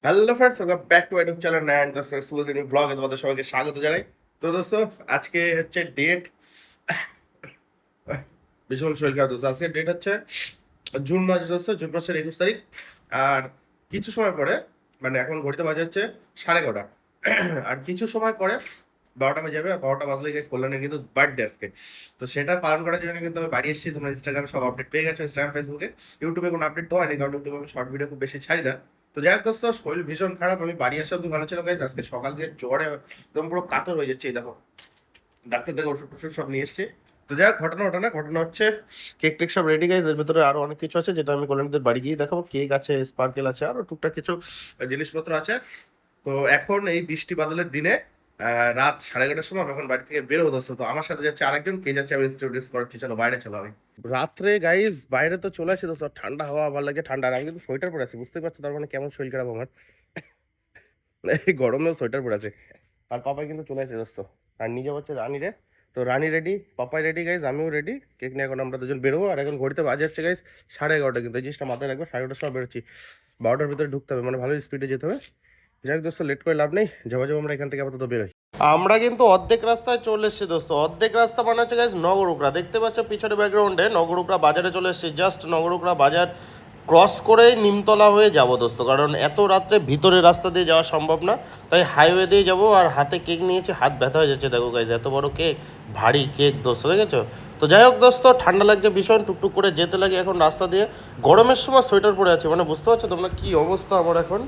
Hello friends, welcome back to YouTube channel nine দোস্ত exclusive ব্লগে তোমাদের সবাইকে স্বাগত জানাই। তো দোস্ত, আজকে হচ্ছে ডেট, ভীষণ শরীর খারাপ দোস্ত। আজকে ডেট হচ্ছে জুন মাস দোস্ত, জুন মাসের 21 তারিখ। আর কিছু সময় পরে, মানে এখন ঘড়িতে বাজে হচ্ছে 11:30। আর কিছু সময় পরে 12টা বাজে যাবে। আর 12টা বাজলে গেছে কল্যাণের কিন্তু বার্থডে আজকে। তো সেটা পালন করার জন্য কিন্তু আমি বাড়ি এসেছি। তোমরা ইনস্টাগ্রামে সব আপডেট পেয়ে গেছো, ইনস্টাগ্রাম ফেসবুকে। ইউটিউবে কোনো আপডেট তো হয়নি, কারণ ইউটিউবে আমি শর্ট ভিডিও খুব বেশি ছাড়ি না। তো যাই হোক দোস্ত, শরীর ভীষণ খারাপ। আমি বাড়ি আসা অব্দি ভালো ছিল গাইজ, আজকে সকাল থেকে জ্বরে একদম পুরো কাতর হয়ে যাচ্ছে। এই দেখো, ডাক্তার থেকে ওষুধ টষুধ সব নিয়ে এসেছি। তো যাই হোক, ঘটনা হচ্ছে কেক টেক সব রেডি গাইজ। এর ভিতরে আরো অনেক কিছু আছে যেটা আমি কল্যাণীদের বাড়ি গিয়ে দেখাবো। কেক আছে, স্পার্কেল আছে, আরো টুকটাক কিছু জিনিসপত্র আছে। তো এখন এই বৃষ্টি বাদলের দিনে রাত 11:30টার সময় আমি এখন বাড়ি থেকে বেরোবো দোস্ত। তো আমার সাথে যাচ্ছে আরেকজন, কে যাচ্ছে আমি ইন্ট্রোডিউস করাচ্ছি। চলো বাইরে চলো। আমি রাত্রে গাইজ বাইরে তো চলে আসি দোস্ত, ঠান্ডা হাওয়া ভালো লাগে, ঠান্ডা। আর আমি কিন্তু সোয়েটার পরে আছি, বুঝতে পারছো তার মানে কেমন শরীর খারাপ আমার। এই গরমেও সোয়েটার পরে আছে। আর পাপাই কিন্তু চলে আসে দোস্ত। আর নিজে হচ্ছে রানী রে। তো রানী রেডি, পাপাই রেডি গাইজ, আমিও রেডি। কেক নিয়ে এখন আমরা দুজন বেরোবো। আর এখন ঘড়িতে বাজে হচ্ছে গাইজ 11:30। কিন্তু এই জিনিসটা মাথায় রাখবে, 11:30 সময় বেরোচ্ছি। 12টার ভিতরে ঢুকতে হবে, মানে ভালো স্পিডে যেতে হবে। যাই হোক দোস্ত, লেট করে লাভ নেই, যাবো আমরা এখান থেকে আপাতত বেরোই। আমরা কিন্তু অর্ধেক রাস্তায় চলে এসেছি দোস্ত। অর্ধেক রাস্তা মানে হচ্ছে গাইজ নগরুকরা, দেখতে পাচ্ছ পিছনে ব্যাকগ্রাউন্ডে। নগরুকরা বাজারে চলে এসেছি, জাস্ট নগরুকরা বাজার ক্রস করেই নিমতলা হয়ে যাবো দোস্ত, কারণ এত রাত্রে ভিতরে রাস্তা দিয়ে যাওয়া সম্ভব না। তাই হাইওয়ে দিয়ে যাবো। আর হাতে কেক নিয়েছি, হাত ব্যথা হয়ে যাচ্ছে। দেখো গাইজ, এত বড় কেক, ভারী কেক দোস্ত, দেখেছো? তো যাই হোক দোস্ত, ঠান্ডা লাগছে ভীষণ, টুকটুক করে যেতে লাগে এখন রাস্তা দিয়ে। গরমের সময় সোয়েটার পরে আছে, মানে বুঝতে পারছো তোমরা কি অবস্থা আমার এখন।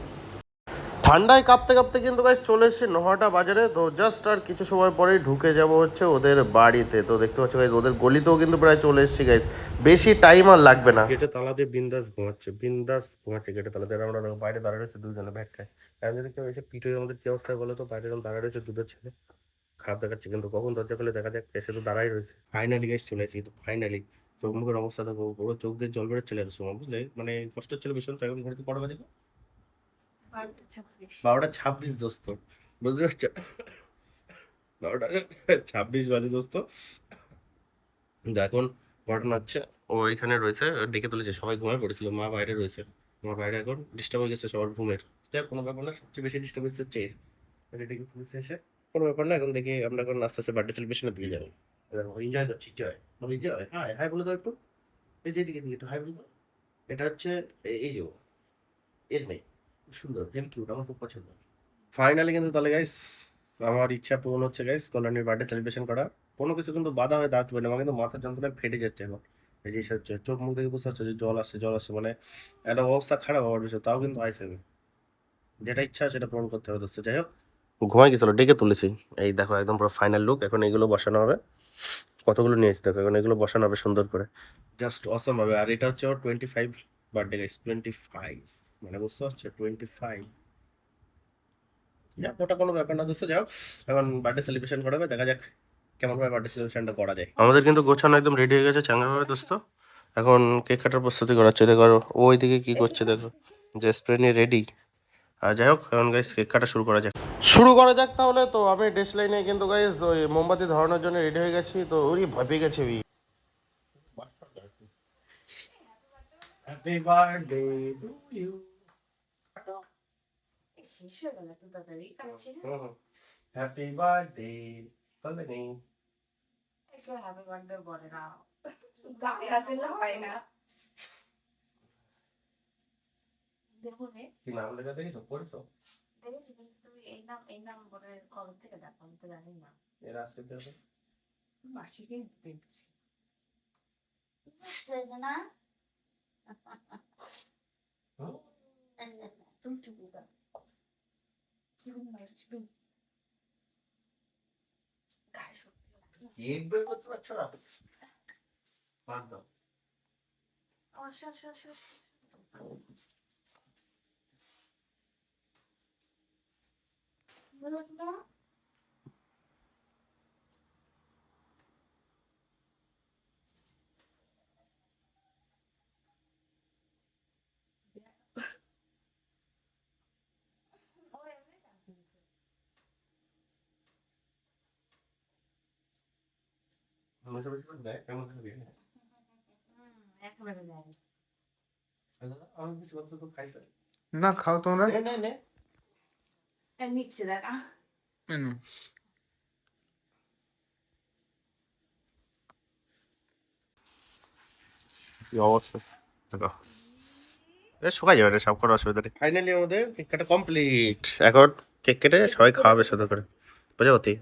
ঠান্ডায় কাঁপতে কাঁপতে কিন্তু গাইজ চলে এসেছি নোহাটা বাজারে। তো জাস্ট আর কিছু সময় পরেই ঢুকে যাব হচ্ছে ওদের বাড়িতে। তো দেখতে পাচ্ছ গাইজ, ওদের গলিতেও কিন্তু প্রায় চলে এসেছি গাইজ, বেশি টাইম আর লাগবে না। গেটে তালা দিয়ে বিন্দাস ঘুমাচ্ছে, বিন্দাস ঘুমাচ্ছে গেটে তালা দিয়ে। আমরা বাইরে দাঁড়িয়ে রয়েছে দুজনে ব্যাগ খায়। আমি যদি কেউ এসে পিঠে আমাদের কি অবস্থা বলো তো। বাইরে যখন দাঁড়িয়ে রয়েছে দুধের ছেলে, খারাপ দেখাচ্ছে কিন্তু। কখন দরজা খুলে দেখা যাক, এসে তো দাঁড়াই রয়েছে। ফাইনালি গাইজ চলে এসেছি, তো ফাইনালি চোখ মুখের অবস্থা দেখো, পুরো চোখ দিয়ে জল বেরোচ্ছিল এর সময়, বুঝলে? মানে কষ্ট হচ্ছিল ভীষণ। তো এখন ঘড়িতে কটা বাজে? 12:26 দোস্ত, বুঝতে পারছো? 12:26 বাজে দোস্ত। এখন ঘটনা হচ্ছে, ও এখানে রয়েছে, ডেকে তুলেছে। সবাই ঘুমায় পড়েছিল, মা বাইরে রয়েছে। মা বাইরে এখন ডিস্টার্ব হয়ে গেছে সবার ঘুমের। যাই হোক, কোনো ব্যাপার না, সবচেয়ে বেশি ডিস্টার্ব হচ্ছে ডেকে তুলেছে এসে। কোনো ব্যাপার না, এখন দেখি আমরা এখন আস্তে আস্তে বার্থডে সেলিব্রেশনের দিকে যাবো। এনজয় করছি, জয় জয়। হাই হাই বলে দাও একটু। এই যে দিকে দিকে একটু হাই বলে দাও। এটা হচ্ছে এই যে এর মেয়ে, খুব সুন্দর, হেম কিউট, আমার খুব পছন্দ। ফাইনালি কিন্তু তাহলে গাইস আমার ইচ্ছা পূরণ হচ্ছে গাইস, কল্যাণীর বার্থডে সেলিব্রেশন করা। কোনো কিছু কিন্তু বাধা হয়ে দাঁড়াতে পারে না। আমার কিন্তু মাথার যন্ত্রণায় ফেটে যাচ্ছে এখন। এই যে হচ্ছে চোখ মুখ দেখে বুঝতে পারছো যে জল আসছে, মানে একটা অবস্থা খারাপ হওয়ার বিষয়। তাও কিন্তু আইসে আমি, যেটা ইচ্ছা সেটা পূরণ করতে হবে দোস্ত। যাই হোক, ঘুমাই গেছিল, ডেকে তুলেছি। এই দেখো একদম পুরো ফাইনাল লুক। এখন এগুলো বসানো হবে, কতগুলো নিয়েছি দেখো। এখন এগুলো বসানো হবে সুন্দর করে, জাস্ট অসম হবে। আর এটা হচ্ছে ওর 25 বার্থডে গাইস, 25, মানে বুঝতে পারছো, 25। যাক, ওটা কোনো ব্যাপার না দোস্ত। যাও, এখন বার্থডে সেলিব্রেশন করা হবে, দেখা যাক কেমন ভাবে বার্থডে সেলিব্রেশনটা করা যায়। আমাদের কিন্তু গোছানো একদম রেডি হয়ে গেছে চাঙ্গাভাবে দোস্ত। এখন কেক কাটার প্রস্তুতি করা হচ্ছে। দেখো ও ওইদিকে কি করছে দেখো, যে স্প্রে নিয়ে রেডি। আর যাই হোক, এখন গাইস কেক কাটা শুরু করা যাক তাহলে। তো আমি ডেস্ক লাইনে কিন্তু গাইস ওই মোমবাতি ধরানোর জন্য রেডি হয়ে গেছি। তো ওরই ভয় পেয়ে গেছে ওই। Happy birthday to you. শেষ হয়ে গেল এত তাড়াতাড়ি কাটছি না। হ্যাপি বার্থডে বলবে নেই। একটু হ্যাপি বার্থডে বলে না, গায়ে আসলে হয় না। দেখো রে, কি নাম লেখা দেখেছো, পড়েছো? দেখেছি, কিন্তু তুমি এই নাম বলে কবে থেকে দেখো আমি তো জানি না। এর আজকে দেখো। মাসিকে দেখছি না। হুম? তুমি চুপ দাও, জীবন মাসি গায়ে সত্যি লাগছে না। কেক বের করতে পারছো না? বাদ দাও। আসো আসো আসো আসো। বলুন না। ও এমনি চাকরি দিতে। আমি সবাই কি দেয় কেমন করে দিয়ে? একেবারে যায়নি। আমি কিছু কথা তো খাই তো। না খাও তোমরা। নে নিচ্ছে দেখা মেনু কি অবস্থা দেখো, বেশ শুকাই যাবে রে, সব কোনো অসুবিধা নেই। ফাইনালি আমাদের কেক কাটা কমপ্লিট। এখন কেক কেটে সবাই খাওয়াবে সুন্দর করে, প্রজাপতি।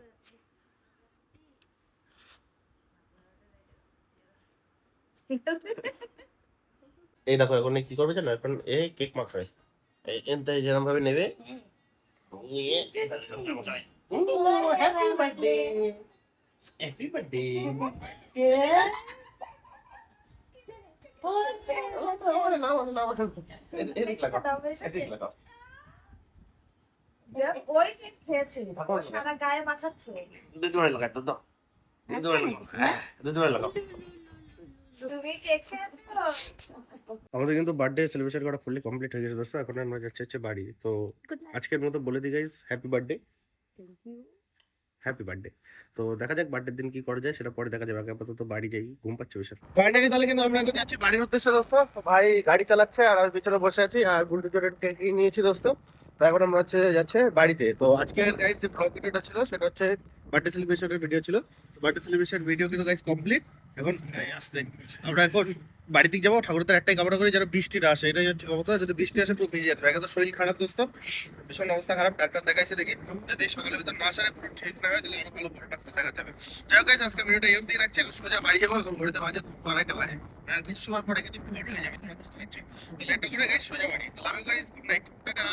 এই দেখো এখন কি করবে জানো, এখন এই কেক মাখাবে, এই এনতে যেরকম ভাবে নেবে নিয়ে হ্যাপি বার্থডে, হ্যাপি বার্থডে। ওই কেক খেয়েছে ও সারা গায়ে মাখাচ্ছে তুমি কেক খেয়েছো আমাদের কিন্তু বার্থডে সেলিব্রেশন করা ফুললি কমপ্লিট হয়ে গেছে দোস্ত। এখন আমরা যাচ্ছি হচ্ছে বাড়ি। তো আজকের মতো বলে দিই guys, happy birthday, happy birthday. তো দেখা যাক বার্থডের দিন কি করা যায়, সেটা পরে দেখা যাবে। আগে আপাতত বাড়ি যাই, ঘুম পাচ্ছে বিশাল। ফাইনালি তাহলে কিন্তু আমরা এখন যাচ্ছি বাড়ির উদ্দেশ্যে দোস্ত। ভাই গাড়ি চালাচ্ছে আর আমি পিছনে বসে আছি, আর গুলটু জোরের কেক নিয়েছি দোস্ত। তো এখন আমরা হচ্ছে যাচ্ছে বাড়িতে। তো আজকের গাইস যে ব্লগ ভিডিওটা ছিল সেটা হচ্ছে বার্থডে সেলিব্রেশনের ভিডিও ছিল। বার্থডে সেলিব্রেশন ভিডিও কিন্তু গাইস কমপ্লিট। এখন আসতে আমরা এখন বাড়িতে যাবো। ঠাকুরদের একটাই কামনা করি যেন বৃষ্টি না আসে, এটাই হচ্ছে কথা। যদি বৃষ্টি আসে পুরো ভিজে যেতে হবে। এখন তো শরীর খারাপ দোস্ত, ভীষণ অবস্থা খারাপ। ডাক্তার দেখাইছে দেখি, যদি সকালের ভিতর না আসে পুরো ঠিক না হয় তাহলে আরো ভালো করে ডাক্তার দেখাতে হবে। যাই হোক guys, আজকে ভিডিওটা এই অবধি রাখছি। এখন সোজা বাড়ি যাবো। এখন ঘুরতে বাজে 2:30 বাজে, আর কিছু সময় পরে কিন্তু ভোর হয়ে যাবে, তোমরা বুঝতে পারছো। তাহলে একটা করে গাইস সোজা বাড়ি। তাহলে আমি গাইস গুড নাইট, টাটা।